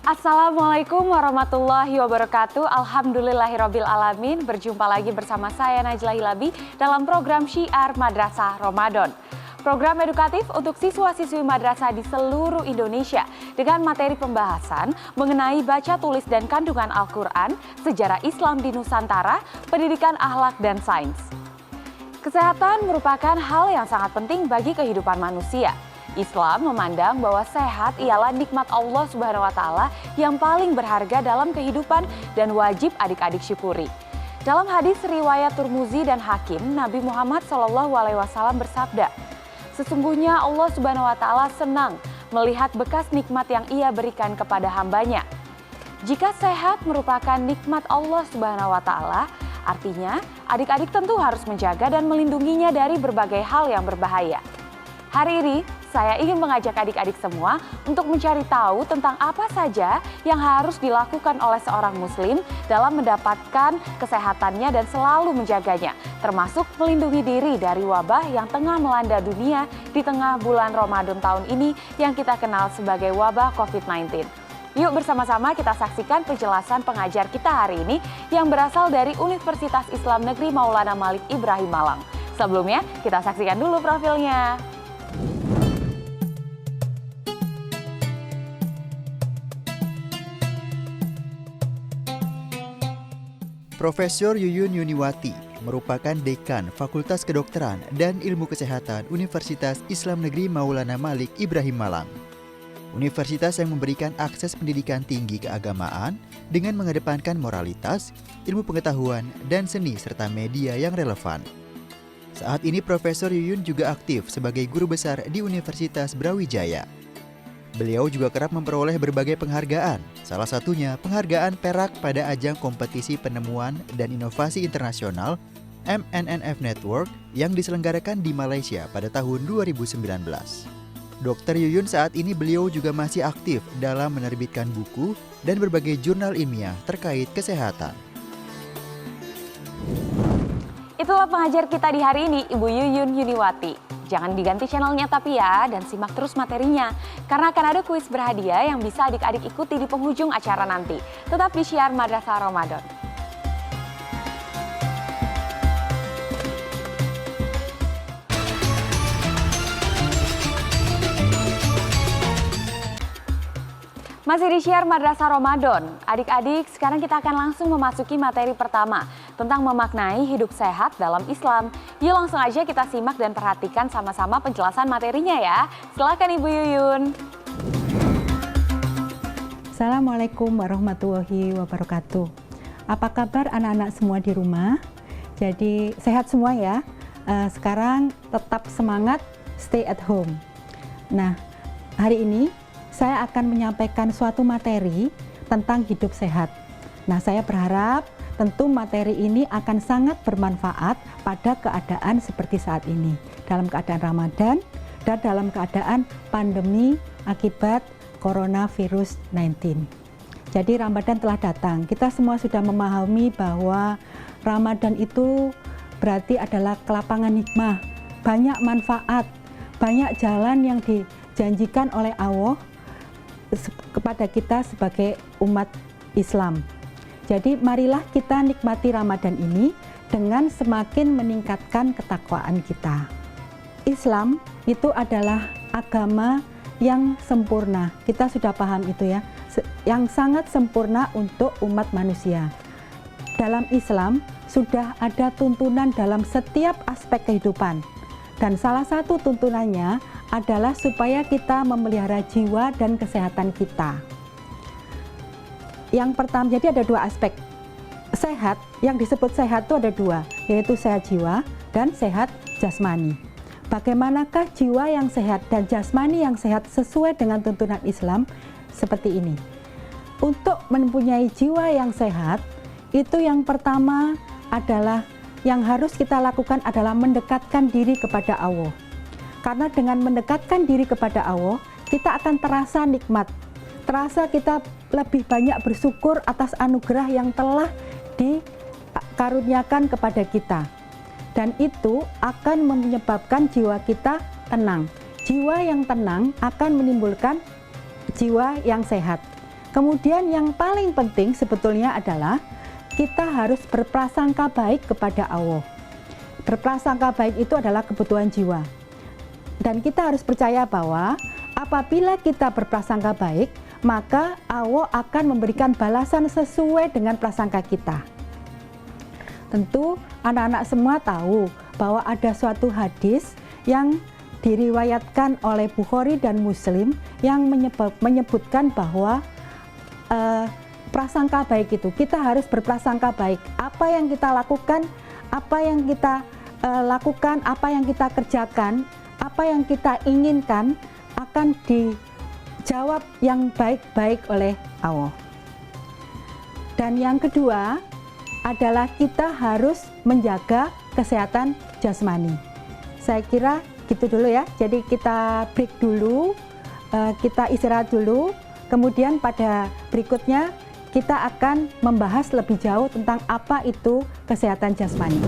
Assalamualaikum warahmatullahi wabarakatuh. Alhamdulillahirabbil alamin. Berjumpa lagi bersama saya Najla Hilabi dalam program Syiar Madrasah Ramadan. Program edukatif untuk siswa-siswi madrasah di seluruh Indonesia dengan materi pembahasan mengenai baca tulis dan kandungan Al-Quran, sejarah Islam di Nusantara, pendidikan akhlak dan sains. Kesehatan merupakan hal yang sangat penting bagi kehidupan manusia. Islam memandang bahwa sehat ialah nikmat Allah Subhanahu wa Ta'ala yang paling berharga dalam kehidupan dan wajib adik-adik syukuri. Dalam hadis riwayat Turmuzi dan Hakim, Nabi Muhammad SAW bersabda, "Sesungguhnya Allah Subhanahu wa Ta'ala senang melihat bekas nikmat yang Ia berikan kepada hambanya." Jika sehat merupakan nikmat Allah Subhanahu wa Ta'ala, artinya adik-adik tentu harus menjaga dan melindunginya dari berbagai hal yang berbahaya. Hari ini, saya ingin mengajak adik-adik semua untuk mencari tahu tentang apa saja yang harus dilakukan oleh seorang muslim dalam mendapatkan kesehatannya dan selalu menjaganya, termasuk melindungi diri dari wabah yang tengah melanda dunia di tengah bulan Ramadan tahun ini yang kita kenal sebagai wabah COVID-19. Yuk bersama-sama kita saksikan penjelasan pengajar kita hari ini yang berasal dari Universitas Islam Negeri Maulana Malik Ibrahim Malang. Sebelumnya, kita saksikan dulu profilnya. Profesor Yuyun Yuniwati merupakan Dekan Fakultas Kedokteran dan Ilmu Kesehatan Universitas Islam Negeri Maulana Malik Ibrahim Malang. Universitas yang memberikan akses pendidikan tinggi keagamaan dengan mengedepankan moralitas, ilmu pengetahuan, dan seni serta media yang relevan. Saat ini Profesor Yuyun juga aktif sebagai guru besar di Universitas Brawijaya. Beliau juga kerap memperoleh berbagai penghargaan, salah satunya penghargaan perak pada ajang kompetisi penemuan dan inovasi internasional MNNF Network yang diselenggarakan di Malaysia pada tahun 2019. Dr. Yuyun saat ini beliau juga masih aktif dalam menerbitkan buku dan berbagai jurnal ilmiah terkait kesehatan. Itulah pengajar kita di hari ini, Ibu Yuyun Yuniwati. Jangan diganti channelnya tapi ya, dan simak terus materinya. Karena akan ada kuis berhadiah yang bisa adik-adik ikuti di penghujung acara nanti. Tetap di Syiar Madrasah Ramadan. Masih di Syiar Madrasah Ramadan, adik-adik sekarang kita akan langsung memasuki materi pertama tentang memaknai hidup sehat dalam Islam. Yuk langsung aja kita simak dan perhatikan sama-sama penjelasan materinya ya. Silakan Ibu Yuyun. Assalamualaikum warahmatullahi wabarakatuh. Apa kabar anak-anak semua di rumah? Jadi sehat semua ya. Sekarang tetap semangat, stay at home. Nah, hari ini saya akan menyampaikan suatu materi tentang hidup sehat. Nah, saya berharap tentu materi ini akan sangat bermanfaat pada keadaan seperti saat ini. Dalam keadaan Ramadan dan dalam keadaan pandemi akibat coronavirus 19. Jadi Ramadan telah datang. Kita semua sudah memahami bahwa Ramadan itu berarti adalah kelapangan hikmah. Banyak manfaat, banyak jalan yang dijanjikan oleh Allah kepada kita sebagai umat Islam. Jadi marilah kita nikmati Ramadan ini dengan semakin meningkatkan ketakwaan kita. Islam itu adalah agama yang sempurna. Kita sudah paham itu ya, yang sangat sempurna untuk umat manusia. Dalam Islam sudah ada tuntunan dalam setiap aspek kehidupan. Dan salah satu tuntunannya adalah supaya kita memelihara jiwa dan kesehatan kita. Yang pertama, jadi ada dua aspek. Sehat, yang disebut sehat itu ada dua, yaitu sehat jiwa dan sehat jasmani. Bagaimanakah jiwa yang sehat dan jasmani yang sehat sesuai dengan tuntunan Islam? Seperti ini. Untuk mempunyai jiwa yang sehat, itu yang pertama adalah yang harus kita lakukan adalah mendekatkan diri kepada Allah. Karena dengan mendekatkan diri kepada Allah, kita akan terasa nikmat. Terasa kita lebih banyak bersyukur atas anugerah yang telah dikaruniakan kepada kita. Dan itu akan menyebabkan jiwa kita tenang. Jiwa yang tenang akan menimbulkan jiwa yang sehat. Kemudian yang paling penting sebetulnya adalah kita harus berprasangka baik kepada Allah. Berprasangka baik itu adalah kebutuhan jiwa. Dan kita harus percaya bahwa apabila kita berprasangka baik, maka Allah akan memberikan balasan sesuai dengan prasangka kita. Tentu anak-anak semua tahu bahwa ada suatu hadis yang diriwayatkan oleh Bukhari dan Muslim yang menyebutkan bahwa prasangka baik itu, kita harus berprasangka baik. Apa yang kita lakukan, apa yang kita kerjakan, apa yang kita inginkan akan dijawab yang baik-baik oleh Allah. Dan yang kedua adalah kita harus menjaga kesehatan jasmani. Saya kira gitu dulu ya. Jadi kita break dulu, kita istirahat dulu. Kemudian pada berikutnya kita akan membahas lebih jauh tentang apa itu kesehatan jasmani.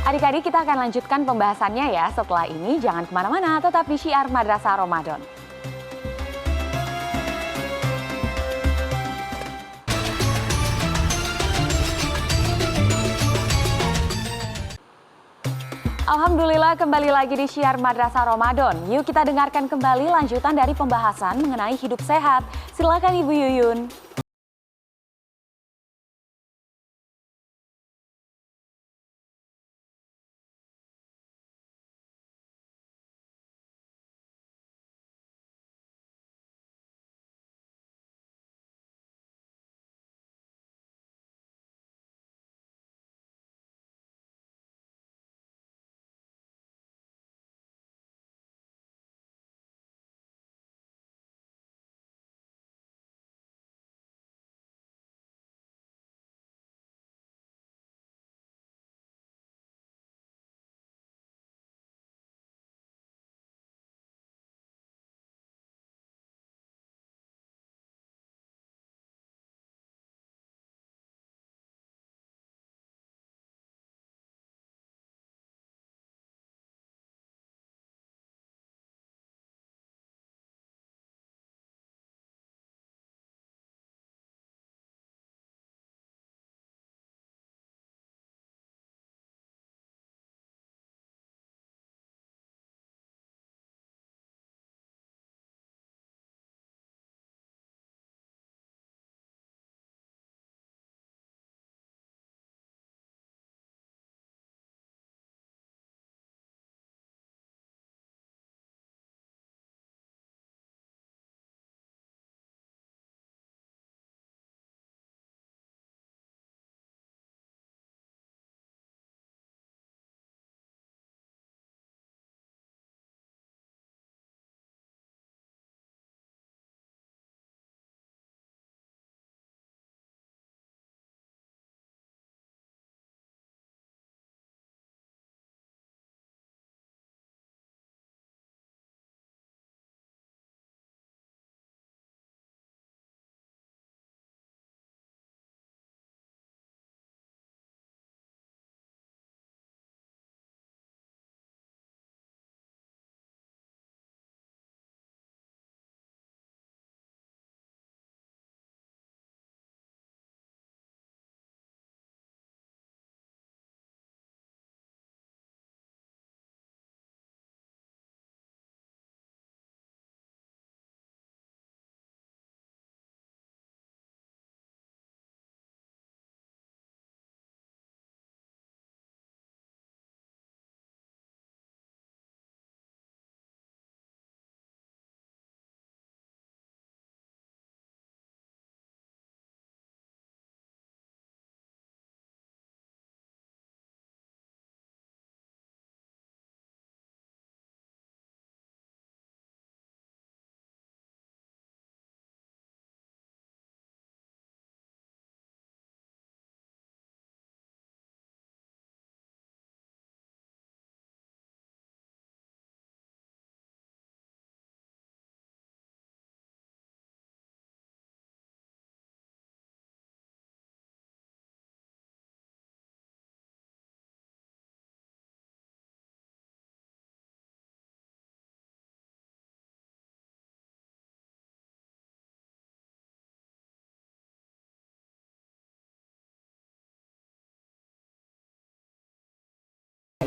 Adik-adik, kita akan lanjutkan pembahasannya ya setelah ini. Jangan kemana-mana, tetap di Syiar Madrasah Ramadan. Alhamdulillah, kembali lagi di Syiar Madrasah Ramadan. Yuk kita dengarkan kembali lanjutan dari pembahasan mengenai hidup sehat. Silakan Ibu Yuyun.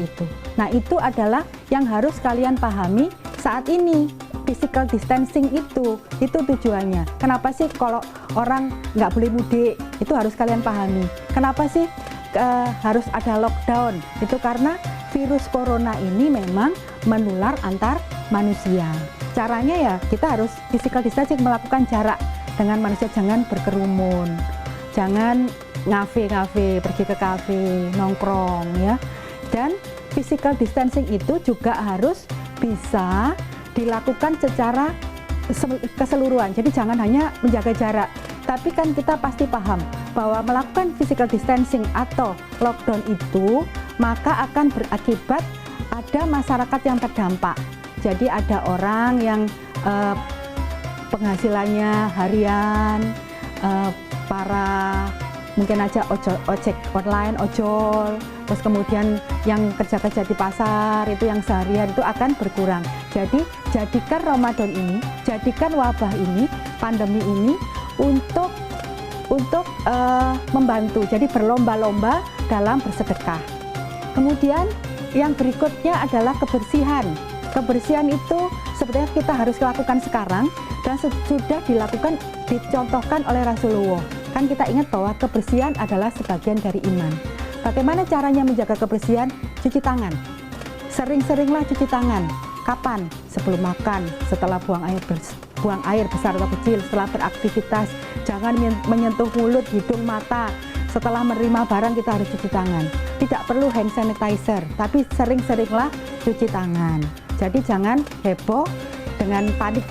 itu. Nah, itu adalah yang harus kalian pahami saat ini. Physical distancing itu tujuannya. Kenapa sih kalau orang nggak boleh mudik? Itu harus kalian pahami. Kenapa sih harus ada lockdown? Itu karena virus corona ini memang menular antar manusia. Caranya ya kita harus physical distancing, melakukan jarak dengan manusia, jangan berkerumun, jangan ngafe-ngafe, pergi ke kafe, nongkrong ya. Dan physical distancing itu juga harus bisa dilakukan secara keseluruhan. Jadi jangan hanya menjaga jarak, tapi kan kita pasti paham bahwa melakukan physical distancing atau lockdown itu maka akan berakibat ada masyarakat yang terdampak. Jadi ada orang yang penghasilannya harian, para mungkin aja ojek online, ojol, terus kemudian yang kerja-kerja di pasar itu yang seharian itu akan berkurang. Jadi jadikan Ramadan ini, jadikan wabah ini, pandemi ini untuk membantu. Jadi berlomba-lomba dalam bersedekah. Kemudian yang berikutnya adalah kebersihan. Kebersihan itu sebetulnya kita harus lakukan sekarang dan sudah dilakukan, dicontohkan oleh Rasulullah. Kan kita ingat bahwa kebersihan adalah sebagian dari iman. Bagaimana caranya menjaga kebersihan? Cuci tangan. Sering-seringlah cuci tangan. Kapan? Sebelum makan, setelah buang air besar atau kecil, setelah beraktivitas. Jangan menyentuh mulut, hidung, mata. Setelah menerima barang kita harus cuci tangan. Tidak perlu hand sanitizer, tapi sering-seringlah cuci tangan. Jadi jangan heboh dengan panik.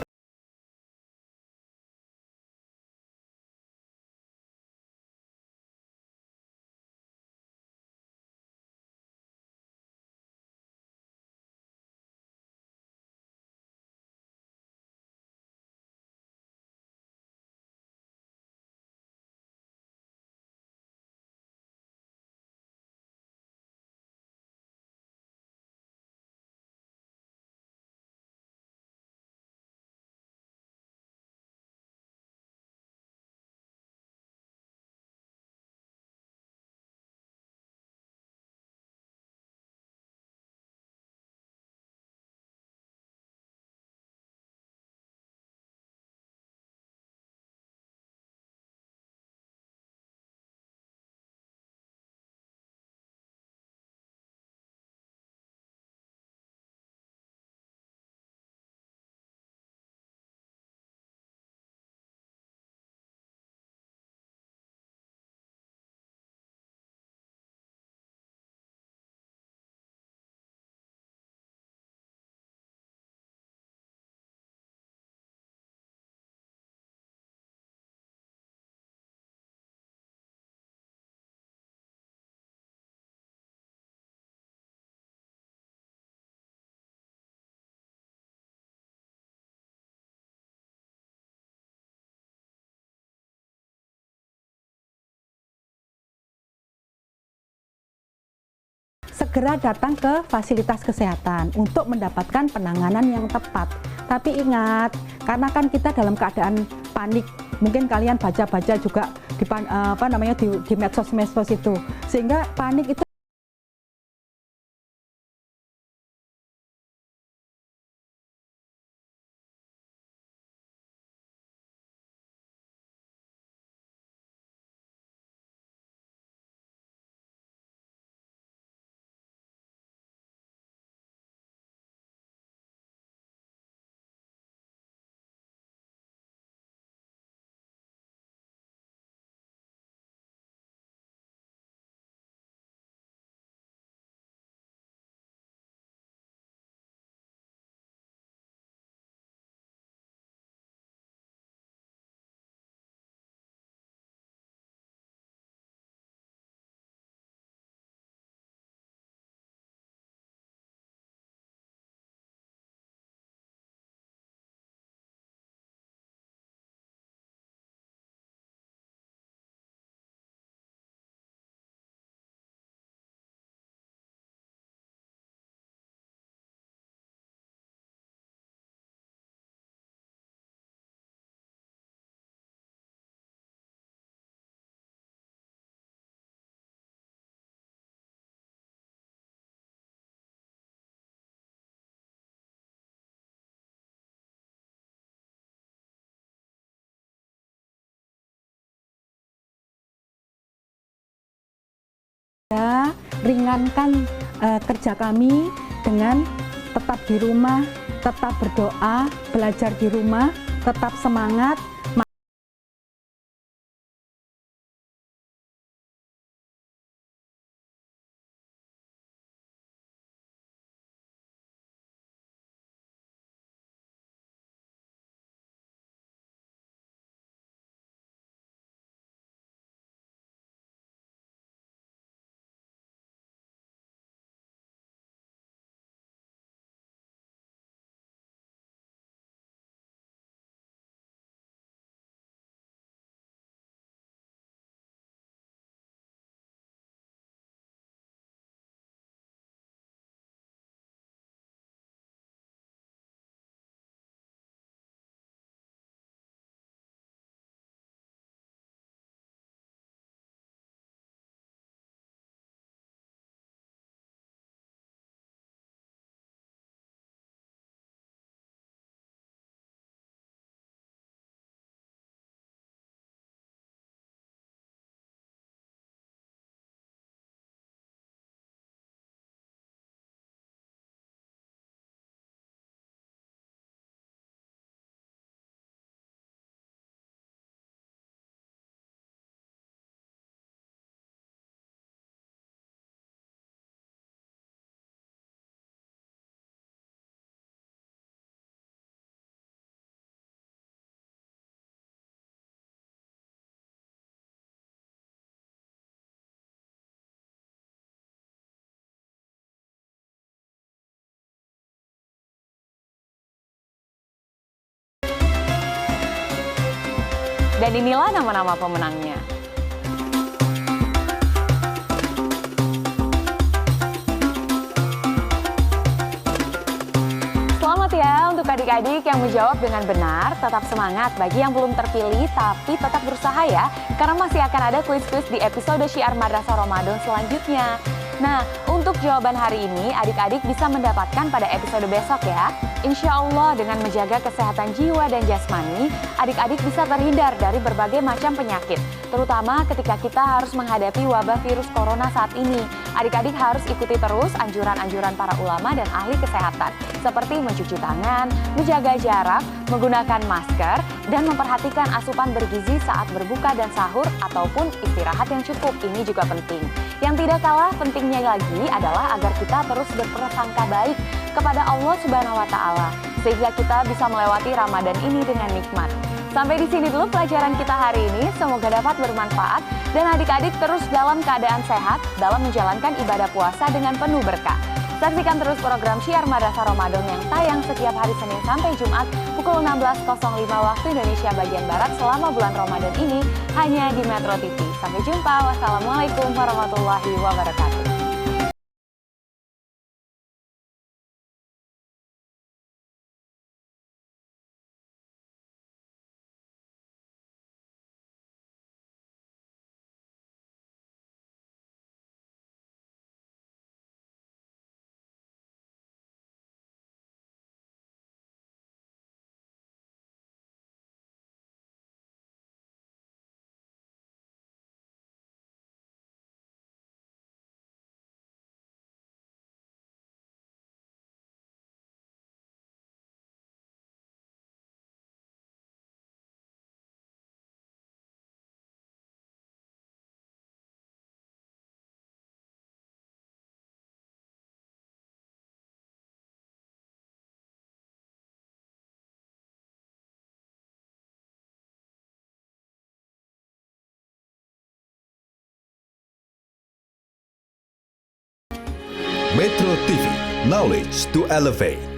Segera datang ke fasilitas kesehatan untuk mendapatkan penanganan yang tepat. Tapi ingat, karena kan kita dalam keadaan panik, mungkin kalian baca-baca juga di medsos-medsos itu, sehingga panik itu ringankan kerja kami dengan tetap di rumah, tetap berdoa, belajar di rumah, tetap semangat. Dan inilah nama-nama pemenangnya. Selamat ya untuk adik-adik yang menjawab dengan benar. Tetap semangat bagi yang belum terpilih, tapi tetap berusaha ya. Karena masih akan ada kuis-kuis di episode Syiar Madrasah Ramadan selanjutnya. Nah, untuk jawaban hari ini, adik-adik bisa mendapatkan pada episode besok ya. Insya Allah dengan menjaga kesehatan jiwa dan jasmani, adik-adik bisa terhindar dari berbagai macam penyakit. Terutama ketika kita harus menghadapi wabah virus corona saat ini. Adik-adik harus ikuti terus anjuran-anjuran para ulama dan ahli kesehatan. Seperti mencuci tangan, menjaga jarak, menggunakan masker, dan memperhatikan asupan bergizi saat berbuka dan sahur ataupun istirahat yang cukup. Ini juga penting. Yang tidak kalah pentingnya lagi adalah agar kita terus berprasangka baik kepada Allah Subhanahu wa Ta'ala, sehingga kita bisa melewati Ramadan ini dengan nikmat. Sampai di sini dulu pelajaran kita hari ini. Semoga dapat bermanfaat dan adik-adik terus dalam keadaan sehat dalam menjalankan ibadah puasa dengan penuh berkah. Saksikan terus program Syiar Madrasah Ramadan yang tayang setiap hari Senin sampai Jumat pukul 16.05 waktu Indonesia bagian Barat selama bulan Ramadan ini hanya di Metro TV. Sampai jumpa. Wassalamualaikum warahmatullahi wabarakatuh. Metro TV, knowledge to elevate.